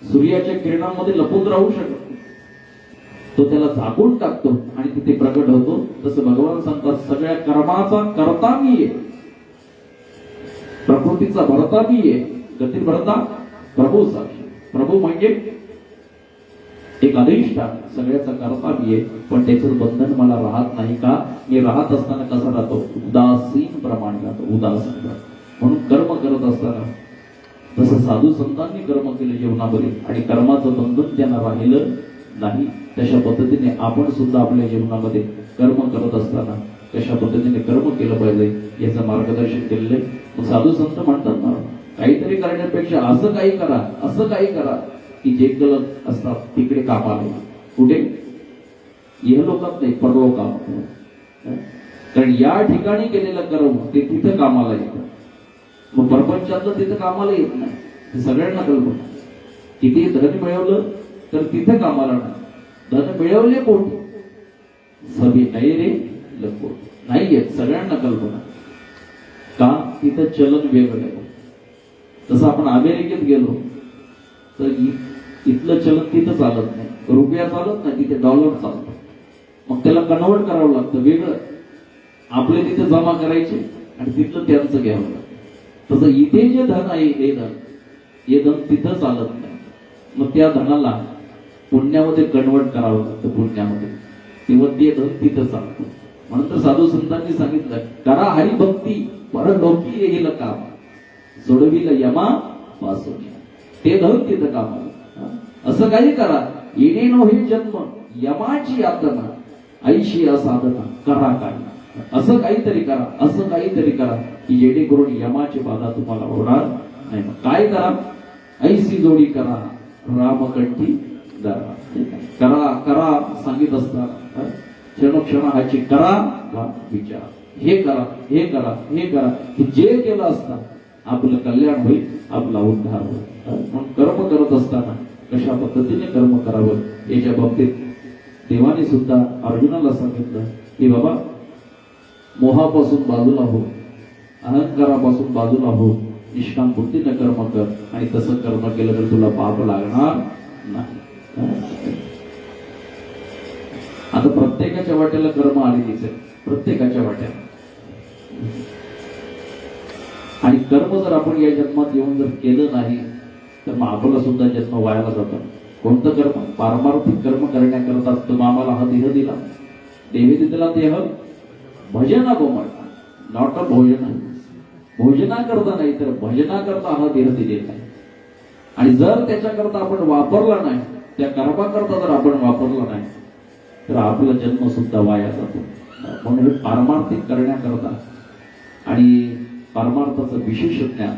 सूर्याच्या किरणांमध्ये लपून राहू शकत नाही. तो त्याला झाकून टाकतो आणि तिथे प्रकट होतो. तसं भगवान सांगतात सगळ्या कर्माचा करता मी आहे, प्रकृतीचा भरता मी आहे. गती भरता प्रभू साक्षी. प्रभू म्हणजे एक अधिष्ठान, सगळ्याचा करता मी आहे पण त्याचं बंधन मला राहत नाही. का? मी राहत असताना कसा राहतो? उदासीन प्रमाणे राहतो. उदासीन. म्हणून कर्म करत असताना तसं साधू संतांनी कर्म केले जीवनामध्ये आणि कर्माचं बंधन त्यांना राहिलं नाही. तशा पद्धतीने आपण सुद्धा आपल्या जीवनामध्ये कर्म करत असताना कशा पद्धतीने कर्म केलं पाहिजे याचं मार्गदर्शन केलेलं आहे. मग साधू संत म्हणतात ना काहीतरी करण्यापेक्षा असं काही करा की जे गलत असतात तिकडे कामाला येईल. कुठे? इहलोकात नाही, परलोकात. कारण या ठिकाणी केलेलं कर्म ते तिथं कामाला येतं. मग प्रपंचातलं तिथं कामाला येत नाही. हे सगळ्यांना कल्पना. किती धन मिळवलं तर तिथं कामाला नाही. धन मिळवले कोटी सभी नाही रे लकोट. नाही येत. सगळ्यांना कल्पना. का? तिथं चलन वेगळं आहे. तसं आपण अमेरिकेत गेलो तर इथलं चलन तिथं चालत नाही. रुपया चालत नाही, तिथे डॉलर चालतो. मग त्याला कन्वर्ट करावं लागतं वेगळं. आपले तिथे जमा करायचे आणि तिथलं त्यांचं घ्यावं लागतं. तसं इथे जे धन आहे हे धन तिथं चालत नाही. मग त्या धनाला पुण्यामध्ये कन्वर्ट करावं लागतं. पुण्यामध्ये तेव्हा ते धन तिथं चालतं. म्हणून तर साधू संतांनी सांगितलं करा हरिभक्ती परलोकी येईल काम सोडविल यमा पासून. ते धन तिथं कामाला. असं काही करा येणे नो हे जन्म यमाची यातना ऐशी असाधना करा काही. असं काहीतरी करा की जेणेकरून यमाची बाधा तुम्हाला होणार नाही. काय करा? ऐशी जोडी करा रामकंठी धरा. करा सांगित असताना क्षणोक्षणाची करा विचार. हे करा की जे केलं असता आपलं कल्याण होईल, आपला उद्धार होईल. म्हणून कर्म करत असताना कशा पद्धतीने कर्म करावं याच्या बाबतीत देवाने सुद्धा अर्जुनाला सांगितलं की बाबा, मोहापासून बाजूला हो, अहंकारापासून बाजूला हो, निष्काम बुद्धीने कर्म कर, आणि तसं कर्म केलं तर तुला पाप लागणार नाही. आता प्रत्येकाच्या वाट्याला कर्म आलेलीच आहे, प्रत्येकाच्या वाट्याला. आणि कर्म जर आपण या जन्मात येऊन जर केलं नाही तर मग आपला सुद्धा जन्म वायाला जातो. कोणतं कर्म? पारमार्थिक कर्म करण्याकरता तुम्ही आम्हाला हा देह दिला, देवी दिला देह भजना गोमळ, नॉट अ भोजन, भोजना करता नाही तर भजना करता हा देह दिलेला आहे. आणि जर त्याच्याकरता आपण वापरला नाही, त्या कर्माकरता जर आपण वापरला नाही तर आपला जन्म सुद्धा वाया जातो. म्हणून हे पारमार्थिक करण्याकरता आणि परमार्थाचं विशेष ज्ञान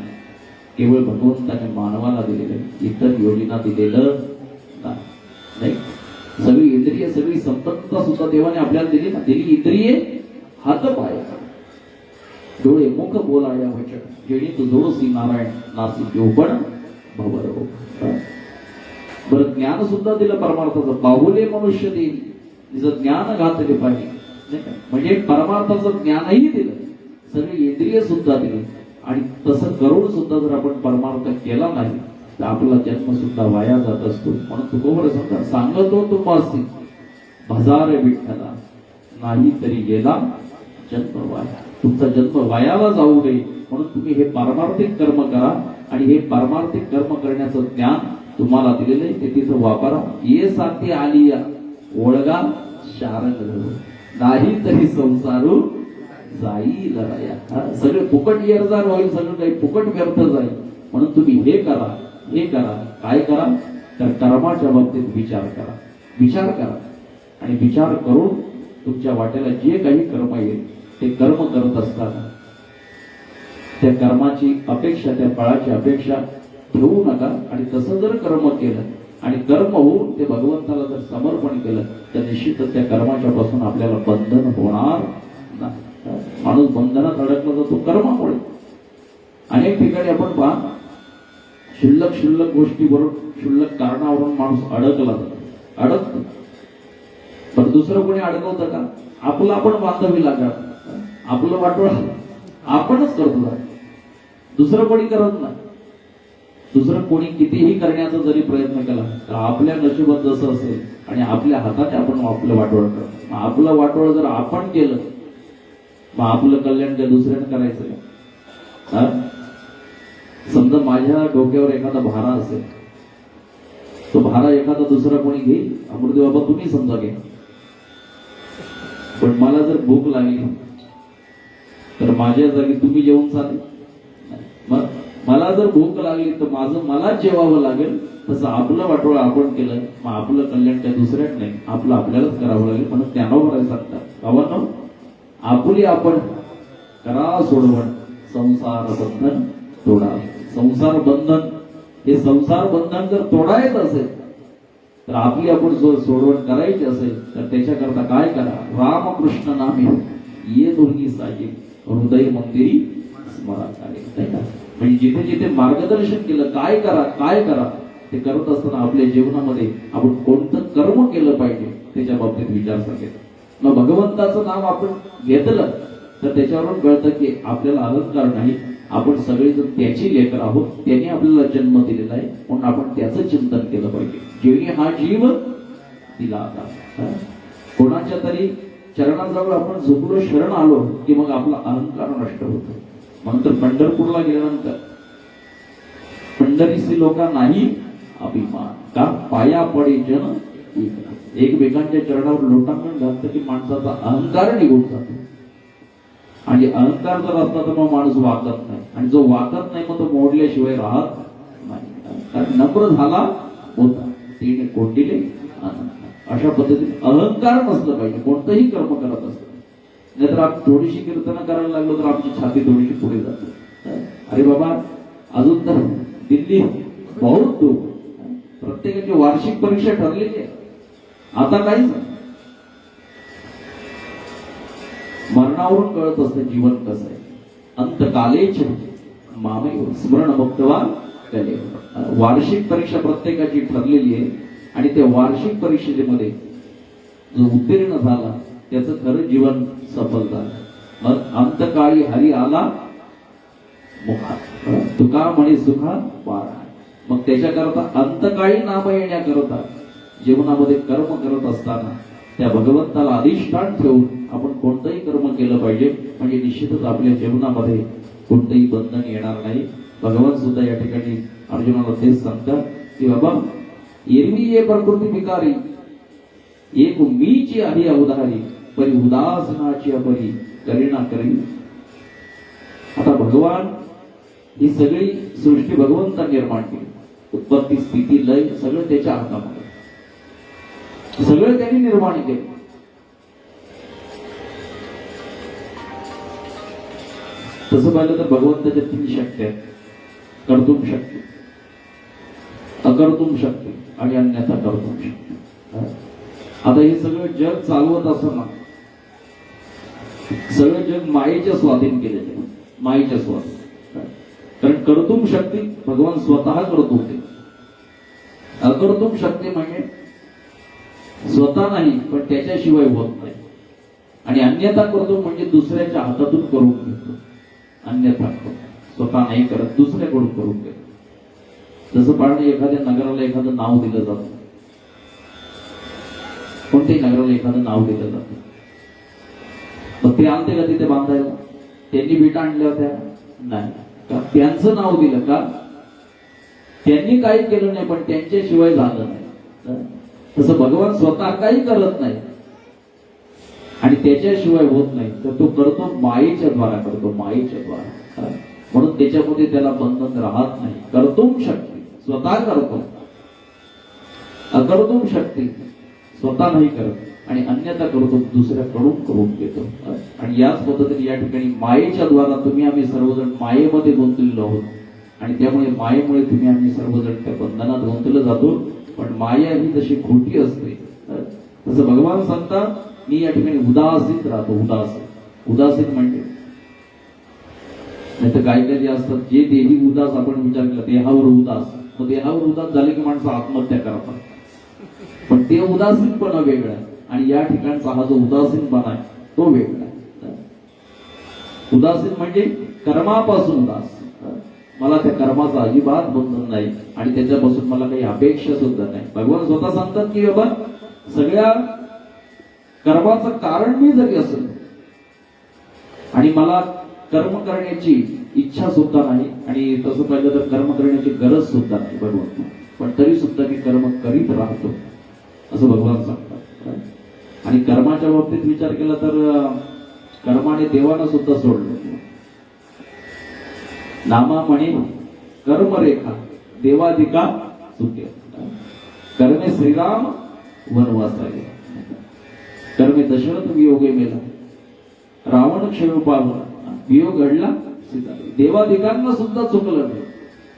केवळ भगवंताने मानवाला दिलेलं आहे, इतर योजना दिलेलं नाही. सगळी इंद्रिय, सगळी संपत्ता सुद्धा देवाने आपल्याला दिली ना. दिली इंद्रिये, हात पाय, डोळे, मुख, बोलाया वचन, जेणे तू जोडसी नारायण नासी जोपण भवर हो. बरं, ज्ञान सुद्धा दिलं परमार्थाचं. बाहुले मनुष्य देईल तिचं ज्ञान घातले पाहिजे, म्हणजे परमार्थाचं ज्ञानही दिलं, सगळी इंद्रिय सुद्धा दिली. आणि तसं करून सुद्धा जर आपण परमार्थ केला नाही तर आपला जन्म सुद्धा वाया जात असतो. म्हणून तुकोबर समजा सांगतो तुम्हासी भजार विठ्ठला, नाही तरी गेला जन्म वाया. तुमचा जन्म वायाला जाऊ नये म्हणून तुम्ही हे पारमार्थिक कर्म करा. आणि हे पारमार्थिक कर्म करण्याचं ज्ञान तुम्हाला दिलेलं आहे ते तिथं वापरा. ये साथी आलिया ओळगा शारंग, नाही तरी संसारू जाईल राया. सगळे फुकट येरजार होईल, सगळं काही फुकट व्यर्थ जाईल. म्हणून तुम्ही हे करा, हे करा. काय करा? तर कर्माच्या बाबतीत विचार करा, विचार करा. आणि विचार करून तुमच्या वाट्याला जे काही कर्म येईल ते कर्म करत असताना त्या कर्माची अपेक्षा, त्या फळाची अपेक्षा ठेवू नका. आणि तसं जर कर्म केलं आणि कर्म होऊन ते भगवंताला जर समर्पण केलं तर निश्चितच त्या कर्माच्या पासून आपल्याला बंधन होणार नाही. माणूस बंधनात अडकला जातो कर्मामुळे. अनेक ठिकाणी आपण पहा, क्षुल्लक क्षुल्लक गोष्टीवरून, क्षुल्लक कारणावरून माणूस अडकला जातो, अडकतो. पण दुसरं कोणी अडकवतं का? आपलं आपण बांधावी लागत, आपलं वाटोळ आपणच करतो, दुसरं कोणी करत नाही. दुसरं कोणी कितीही करण्याचा जरी प्रयत्न केला तर आपल्या नशिबात जसं असेल आणि आपल्या हाताने आपण आपलं वाटोळ करतो. आपलं वाटोळ जर आपण केलं मग आपलं कल्याण त्या दुसऱ्याने करायचं का? समजा माझ्या डोक्यावर एखादा भारा असेल, तो भारा एखादा दुसरा कोणी घेईल, अमृत बाबा तुम्ही समजा घ्या. पण मला जर भूक लागली तर माझ्या जागी तुम्ही जेवून चालेल? मग मला जर भूक लागली तर माझं मलाच जेवावं लागेल. तसं आपलं वाटोळं आपण केलं मग आपलं कल्याण त्या दुसऱ्यात नाही, आपलं आपल्यालाच करावं लागेल. म्हणून ज्ञानोबराय सांगतात, भावांनो, आपुली आपण करा सोडवण, संसार बंधन तोडा. संसार बंधन, हे संसार बंधन जर तोडायचं असेल तर आपली आपण सोडवण करायची असेल तर त्याच्याकरता काय करा? रामकृष्ण नामे ये दोन्ही साजे हृदय मंदिरी स्मरा कार्य. म्हणजे जिथे जिथे मार्गदर्शन केलं, काय करा काय करा, ते करत असताना आपल्या जीवनामध्ये आपण कोणतं कर्म केलं पाहिजे त्याच्या बाबतीत विचार सांगितला. मग भगवंताचं नाव आपण घेतलं तर त्याच्यावरून कळतं की आपल्याला अहंकार नाही, आपण सगळेजण त्याची लेकर आहोत, त्याने आपल्याला जन्म दिलेला आहे, म्हणून आपण त्याचं चिंतन केलं पाहिजे. जेणे हा जीव दिला आता, कोणाच्या तरी चरणाजवळ आपण झुकलो, शरण आलो की मग आपला अहंकार नष्ट होतो. म्हणून तर पंढरपूरला गेल्यानंतर पंढरीसी लोका नाही अभिमान, का पाया पडे जन एकमेकांच्या चरणावर लोटांगण घातलं की माणसाचा अहंकार निघून जातो. आणि अहंकार जर असला तर मग माणूस वागत नाही, आणि जो वागत नाही मग तो मोडल्याशिवाय राहत नाही. कारण नम्र झाला होता तिने कोंडिले आनंद. अशा पद्धतीने अहंकार नसलं पाहिजे कोणतंही कर्म करत असतं. नाहीतर आपण थोडीशी कीर्तन करायला लागलो तर आमची छाती थोडीशी पुढे जाते. अरे बाबा, अजून तर दिल्ली बहुत दूर, प्रत्येकाची वार्षिक परीक्षा ठरलेली आहे, आता काहीच नाही. मरणावरून कळत असतं जीवन कसं आहे. अंतकालेच मामेव स्मरण मुक्तवा कले. वार्षिक परीक्षा प्रत्येकाची ठरलेली आहे आणि त्या वार्षिक परीक्षेमध्ये जो उत्तीर्ण झाला त्याचं खरं जीवन सफल झालं. मग अंतकाळी हरी आला मुखा, तुका म्हणे सुखा वारा. मग त्याच्याकरता अंतकाळी नाम येण्याकरता जीवनामध्ये कर्म करत असताना त्या भगवंताला अधिष्ठान ठेवून आपण कोणतंही कर्म केलं पाहिजे, म्हणजे निश्चितच आपल्या जीवनामध्ये कोणतंही बंधन येणार नाही. भगवान सुद्धा या ठिकाणी अर्जुनाला तेच सांगतात की बाबा, एरवी ये प्रकृती विकारी, एक मीची आधी अवधारी, परी उदासनाची अपरी करीना करी. आता भगवान ही सगळी सृष्टी भगवंता निर्माण केली. उत्पत्ती स्थिती लय सगळं त्याच्या हातामध्ये, सगळं त्यांनी निर्माण केलं. तसं पाहिलं तर भगवंताच्या 3 शक्ती आहेत. कर्तुम शक्ती, अकर्तुम शक्ती आणि अन्यथा कर्तुम शक्ती. आता हे सगळं जग चालवत असताना सगळं जग मायेच्या स्वाधीन केलेलं आहे, मायेच्या स्वाधीन. कारण कर्तुम शक्ती भगवान स्वतः करत होते. अकर्तुम शक्ती म्हणजे स्वतः नाही पण त्याच्याशिवाय होत नाही. आणि अन्यथा कर्तुम म्हणजे दुसऱ्याच्या हातातून करून घेतो. अन्यथा स्वतः नाही करत, दुसऱ्याकडून करून घेतो. जसं पाहणं एखाद्या नगराला एखादं नाव दिलं जातं, कोणत्याही नगराला एखादं नाव दिलं जातं, मग ते आणते का तिथे बांधायला? त्यांनी विटा आणल्या होत्या? नाही. का त्यांचं नाव दिलं का? त्यांनी काही केलं नाही पण त्यांच्याशिवाय झालं नाही. तसं भगवान स्वतः काही करत नाही आणि त्याच्याशिवाय होत नाही, तर तो करतो मायेच्या द्वारा करतो, मायेच्या द्वारा. म्हणून त्याच्यामध्ये त्याला बंधन राहत नाही. कर्तुम शक्ती स्वतः करतो, अकर्तुम शक्ती स्वतः नाही करत आणि अन्यथा करतो, दुसऱ्याकडून करून घेतो. आणि याच पद्धतीने या ठिकाणी मायेच्या द्वारा तुम्ही आम्ही सर्वजण मायेमध्ये गुंतलेलो आहोत आणि त्यामुळे मायेमुळे तुम्ही आम्ही सर्वजण त्या बंधनात गुंतलं जातो. पण माया ही जशी खोटी असते तसं भगवान सांगतात, मी या ठिकाणी उदासीन राहतो. उदासीन म्हणजे नाही तर काही काही असतात जे देही उदास आपण विचार केला, देहावर उदास. मग देहावर उदास झाले की माणसं आत्महत्या करतात. पण ते उदासीनपणा वेगळा आहे आणि या ठिकाणचा हा जो उदासीनपणा आहे तो वेगळा आहे. उदासीन म्हणजे कर्मापासून उदास. मला त्या कर्माचा अजिबात बंधन नाही आणि त्याच्यापासून मला काही अपेक्षा सुद्धा नाही. भगवान स्वतः सांगतात की बाबा, सगळ्या कर्माचं कारण मी जरी असेल आणि मला कर्म करण्याची इच्छा सुद्धा नाही आणि तसं पाहिलं तर कर्म करण्याची गरज सुद्धा नाही भगवान, पण तरी सुद्धा मी कर्म करीत राहतो असं भगवान सांगतात. आणि कर्माच्या बाबतीत विचार केला तर कर्माने देवानं सुद्धा सोडलं. नामा म्हणे कर्मरेखा देवाधिका सुटे, कर्मे श्रीराम वनवासागे, कर्मे दशरथ वियोगे मेला, रावण क्षय पावला, वियोग घडला सीता. देवाधिकांना सुद्धा चुकलं नाही.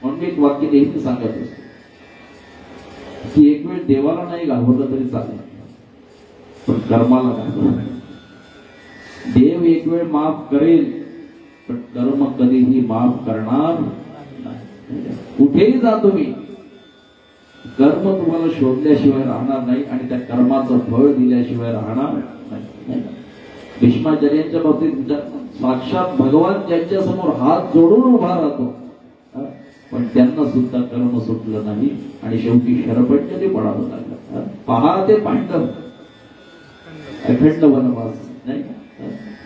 म्हणून एक वाक्य नेहमी सांगत असतो की एक वेळ देवाला नाही घाबरलं तरी चालेल पण कर्माला घाबरलं. देव एक वेळ माफ करेल पण कर्म कधीही माफ करणार नाही. कुठेही जा तुम्ही, कर्म तुम्हाला शोधल्याशिवाय राहणार नाही आणि त्या कर्माचं फळ दिल्याशिवाय राहणार नाही. भीष्माचार्यांच्या बाबतीत विचार, साक्षात भगवान ज्यांच्या समोर हात जोडून उभा राहतो पण त्यांना सुद्धा कर्म सुटलं नाही आणि शेवटी शरपंचरी पडावं लागलं. पहा ते पांडव अखंड वनवास नाही,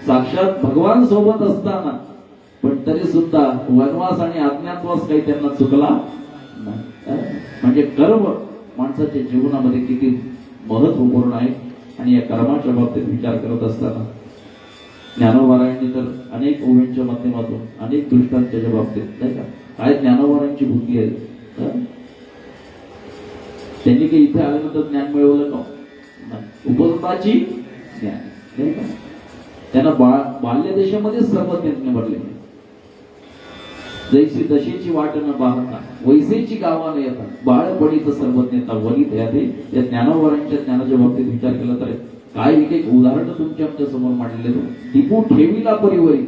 साक्षात भगवान सोबत असताना पण तरी सुद्धा वनवास आणि अज्ञातवास काही त्यांना चुकला नाही. म्हणजे कर्म माणसाच्या जीवनामध्ये किती महत्वपूर्ण आहे. आणि या कर्माच्या बाबतीत विचार करत असताना ज्ञानोबारायांनी तर अनेक ओव्यांच्या माध्यमातून अनेक दृष्टांच्या बाबतीत नाही का काय ज्ञानोबारांची बुद्धी आहे. त्यांनी काही इथे आल्यानंतर ज्ञान मिळवलं का? उपजताची ज्ञान नाही का. त्यांना बाल्य देशामध्ये सर्वज्ञ भरले. जैसी दशेची वाट न पाहता वैसेची गावा न येता बाळपणीचं सर्वज्ञता वरीत यादे. या ज्ञानोबारांच्या ज्ञानाच्या बाबतीत विचार केला तर काय एक उदाहरण तुमच्या आमच्या समोर मांडलेलं. टिपू ठेवीला परिवरी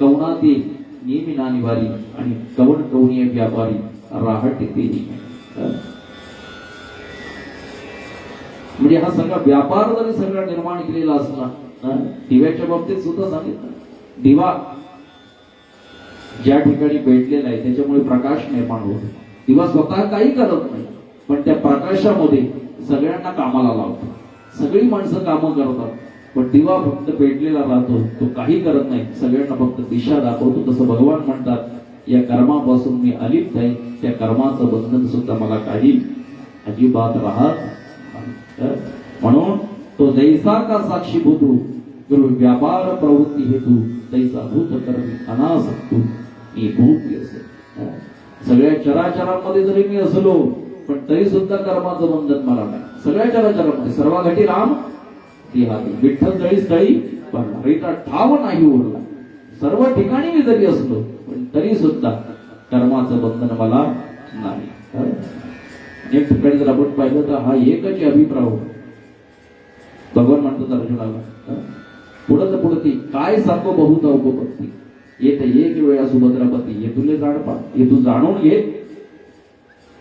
कवनात येईल नेहमी ना निवारी आणि कवण कवनीय व्यापारी राहटे तेही. म्हणजे हा सगळा व्यापार जरी सगळा निर्माण केलेला असला, दिव्याच्या बाबतीत सुद्धा सांगितलं, दिवा ज्या ठिकाणी पेटलेला आहे त्याच्यामुळे प्रकाश निर्माण होतो. दिवा स्वतः काही करत नाही, पण त्या प्रकाशामध्ये सगळ्यांना कामाला लावतो. सगळी माणसं कामं करतात, पण दिवा फक्त पेटलेला राहतो, तो काही करत नाही, सगळ्यांना फक्त दिशा दाखवतो. तसं भगवान म्हणतात, या कर्मापासून मी अलिप्त आहे, त्या कर्माचं बंधन सुद्धा मला काही अजिबात राहत नाही. म्हणून तो जैसा का साक्षीभूत व्यापार प्रवृत्ती हेतू तैसा भूत कर्मी अनासक्तू मी भूत असे. सगळ्या चराचरांमध्ये जरी मी असलो, पण तरी सुद्धा कर्माचं बंधन मला नाही. सगळ्या चराचरांमध्ये सर्वाघटी राम देहाती, विठ्ठल जळी स्थळी भरणार, इथं ठाव नाही उरला. सर्व ठिकाणी मी जरी असलो, पण तरी सुद्धा कर्माचं बंधन मला नाही. एक ठिकाणी जर आपण पाहिलं तर हा एकच अभिप्राय होता. भगवान म्हणतात अर्जुनाला, पुढं पुढती काय सांगो बहुता उपपत्ती येत एक वेळा सुभद्रापती, हे तुले जाणपा, हे तू जाणून घे.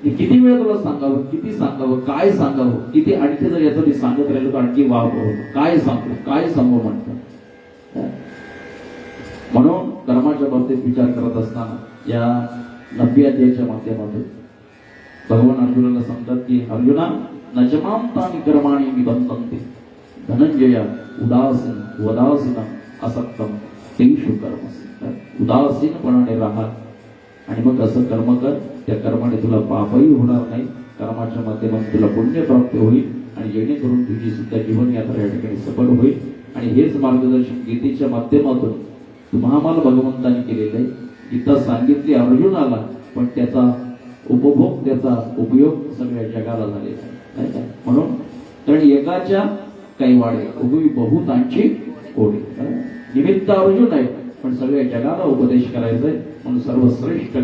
किती वेळा तुला सांगावं, किती सांगावं, काय सांगावं, किती आणखी जर याचं मी सांगत राहिलो तर आणखी वाव काय सांगू, काय सांगू म्हणतात. म्हणून कर्माच्या बाबतीत विचार करत असताना या 90 अध्यायाच्या माध्यमातून भगवान अर्जुनाला सांगतात की अर्जुना नचमाम तानि कर्माणि निबंधन्ते धनंजया उदासीन वदासीन असक्तम तेषु कर्मसि. उदासीनपणाने राहा आणि मग असं कर्म कर, त्या कर्माने तुला पापही होणार नाही, कर्माच्या माध्यमातून तुला पुण्य प्राप्त होईल आणि जेणेकरून तुझी सुद्धा जीवन यात्रा या ठिकाणी सफल होईल. आणि हेच मार्गदर्शन गीतेच्या माध्यमातून तुम्हाला भगवंताने केलेलं आहे. गीता सांगितली अर्जुनाला, पण त्याचा उपभोग, त्याचा उपयोग सगळ्या जगाला झालेला नाही का. म्हणून कारण एकाच्या काही वाढे उभी बहुतांची कोडी. निमित्त अर्जुन आहे, पण सगळ्या जगाला उपदेश करायचा आहे. म्हणून सर्वश्रेष्ठ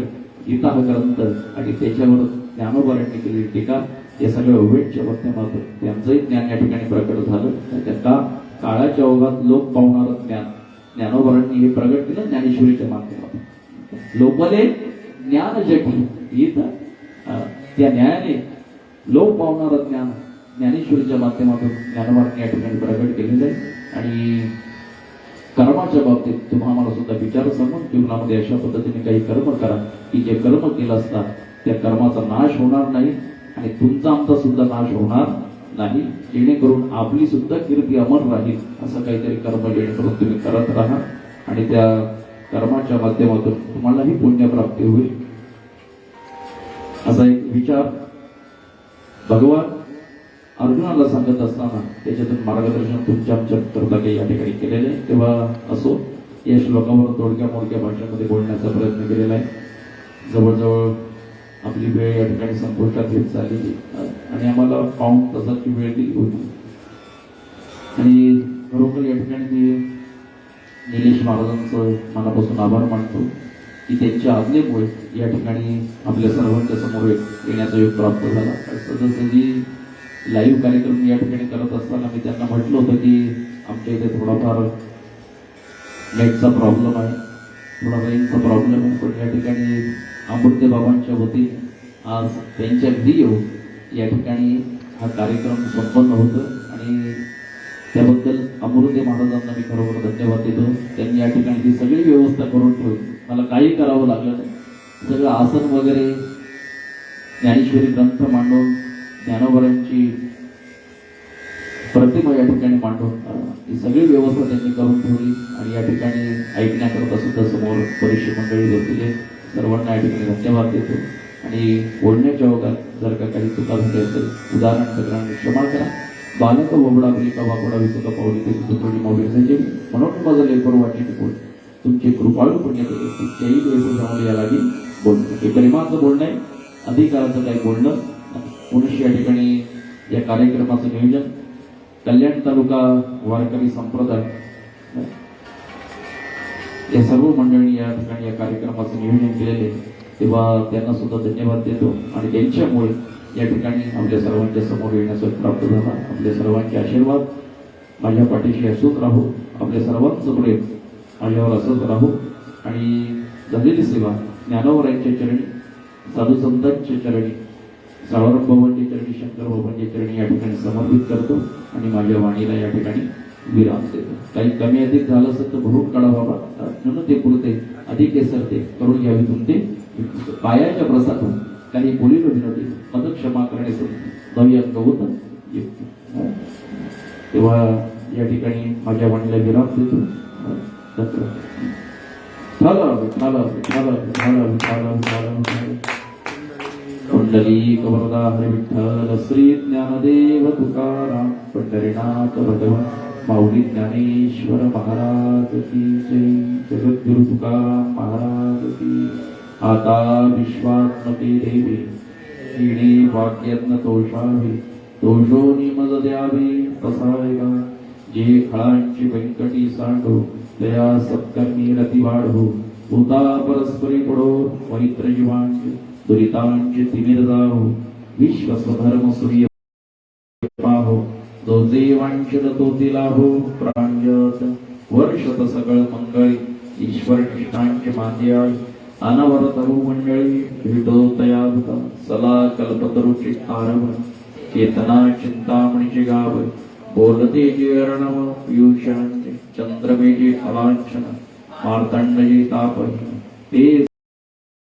गीता हा ग्रंथ आणि त्याच्यावर ज्ञानोबांनी केलेली टीका, या सगळ्या उभेच्या माध्यमातून त्यांचंही ज्ञान या ठिकाणी प्रकट झालं. त्या काळाच्या ओघात लोक पावणारं ज्ञान ज्ञानोबांनी हे प्रगट केलं ज्ञानेश्वरीच्या माध्यमातून. लोकले ज्ञान जटी गीत, त्या ज्ञानाने लोक पावणारं ज्ञान ज्ञानेश्वरीच्या माध्यमातून ज्ञानोबांनी या ठिकाणी प्रगट केलेलं आहे. आणि कर्माच्या बाबतीत तुम्हाला सुद्धा विचार समून जीवनामध्ये अशा पद्धतीने काही कर्म करा की जे कर्म केलं असता त्या कर्माचा नाश होणार नाही आणि तुमचा आमचा सुद्धा नाश होणार नाही, जेणेकरून आपली सुद्धा कीर्ती अमर राहील. असं काहीतरी कर्म जेणेकरून तुम्ही करत राहा आणि त्या कर्माच्या माध्यमातून तुम्हालाही पुण्यप्राप्ती होईल. असा एक विचार भगवान अर्जुनाला सांगत असताना त्याच्यातून मार्गदर्शन तुमच्या आमच्या करता काही या ठिकाणी केलेलं आहे. तेव्हा असो, या श्लोकावर थोडक्या मोडक्या भाषेमध्ये बोलण्याचा प्रयत्न केलेला आहे. जवळजवळ आपली वेळ या ठिकाणी संपुष्टात येत चालली आणि आम्हाला पाऊण तासाची वेळ दिली होती. आणि खरोखर या ठिकाणी मी निलेश महाराजांचं मनापासून आभार मानतो की त्यांच्या आज्ञेमुळे या ठिकाणी आपल्या सर्वांच्या समोर येण्याचा योग प्राप्त झाला. जसं जी लाईव्ह कार्यक्रम या ठिकाणी करत असताना मी त्यांना म्हटलं होतं की आमच्या इथे थोडाफार नेटचा प्रॉब्लेम आहे, थोडा रेंजचा प्रॉब्लेम आहे, पण या ठिकाणी अमृते बाबांच्या वतीने आज त्यांच्या घरी येऊन या ठिकाणी हा कार्यक्रम संपन्न होतं. आणि त्याबद्दल अमृते महाराजांना मी खरोखर धन्यवाद देतो. त्यांनी या ठिकाणी ही सगळी व्यवस्था करून ठेवली, मला काही करावं लागलं नाही. सगळं आसन वगैरे ज्ञानेश्वरी ग्रंथ मांडून ज्ञानोबांची प्रतिमा या ठिकाणी मांडून ही सगळी व्यवस्था त्यांनी करून ठेवली. आणि या ठिकाणी ऐकण्याकरता सुद्धा समोर बरीचशी मंडळी बसलेली, सर्वांना या ठिकाणी धन्यवाद देतो. आणि बोलण्याच्या ओघात जर का काही चुका झाली असेल उदाहरण सगळ्यांनी क्षमा करा. बालक वबडा का वापडा विचुका पावली ते थोडी मोबाईल संजय म्हणून माझं लेकर वाटेने बोल तुमची कृपाळू पुण्य तिच्याही वेळ या लागी बोलणं, हे प्रेमाचं बोलणं आहे, अधिकाराचं काही बोलणं. पुणे या ठिकाणी या कार्यक्रमाचं नियोजन कल्याण तालुका वारकरी संप्रदाय या सर्व मंडळी या ठिकाणी या कार्यक्रमाचं नियोजन केलेले, तेव्हा त्यांना सुद्धा धन्यवाद देतो. आणि त्यांच्यामुळे या ठिकाणी आपल्या सर्वांच्या समोर येण्याचा प्राप्त झाला. आपल्या सर्वांचे आशीर्वाद माझ्या पाठीशी असत राहू, आपल्या सर्वांचं प्रेम माझ्यावर असत राहू. आणि झालेली सेवा ज्ञानोबरायांच्या चरणी, साधू संतांच्या चरणी, सावरम बाबांच्या चरणी, शंकर बाबांच्या चरणी या ठिकाणी समर्पित करतो आणि माझ्या वाणीला या ठिकाणी विराम देतो. काही कमी अधिक झालं असेल तर भरून काढा बाबा, म्हणून ते पुरते अधिक केसर ते करून घ्यावे तुमचे पायाच्या प्रसाद. काही बोलील विनोदी मदत क्षमा करण्याचं नवी अंक होतं. तेव्हा या ठिकाणी माझ्या वाणीला विराम देतो. कुंडलीक वरदा हरी विठ्ठल श्री ज्ञानदेव तुकाराम पंढरीनाथ भगवान माऊली ज्ञानेश्वर महाराज की जय. जगद्गुरु तुकाराम महाराज की. आता विश्वात्मके देवी हिणे वाक्यज्ञ तोषावे दोषोनी मज द्यावे तसायगा. जे खळांची व्यंकटी सांडो दया सत्कर्मी रती वाढो. भूता परस्परी पडो पवित्र जीवांचे दुरितांचे तिमिर जाहो. विश्व स्वधर्म सूर्य पाहो जो देवांचन तो दिलाहो. प्रांजत वर्षत सगळ मंगळी ईश्वर निष्ठांचे मांद्याळी. अनवरत हो मंडळी भेटो तयावता सला कल्पतरुची आरव. चेतना चिंतामणीचे गाव बोलते जे अर्णव. पियुषांचे चंद्रमेजे अलांछन मार्तंडजे तापही. ते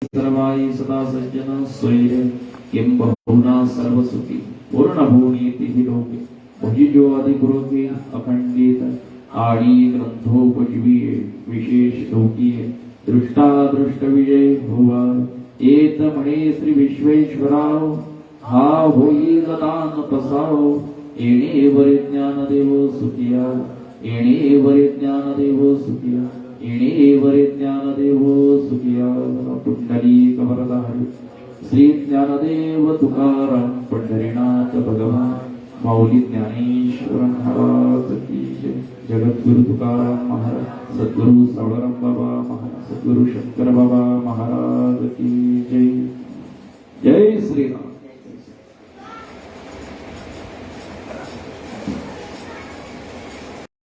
सर्वाई सदा सज्जन स्वैर किं बहुना सर्वसुखी. पूर्ण भुवनेति लोके भुजिजो अधिगुरुके अखंडित. आडी ग्रंथोपजीवीये विशेष लोकीये दृष्टादृष्ट विजय भुवा. एत म्हणे श्री विश्वेश्वराव हा होई गदान पसाव. येणे वरे ज्ञान देव सुखिया. येणे वरे ज्ञान देव सुखिया. येणे वरे ज्ञान देव सुखिया. पुंडलीक वरदा हरी श्री ज्ञानदेव तुकाराम पंढरीनाथ भगवान माऊली ज्ञानेश्वर महाराज की जय. जगद्गुरु तुकाराम महाराज, सद्गुरु सावळराम बाबा महाराज, सद्गुरु शंकर बाबा महाराज की जय. जय श्रीराम.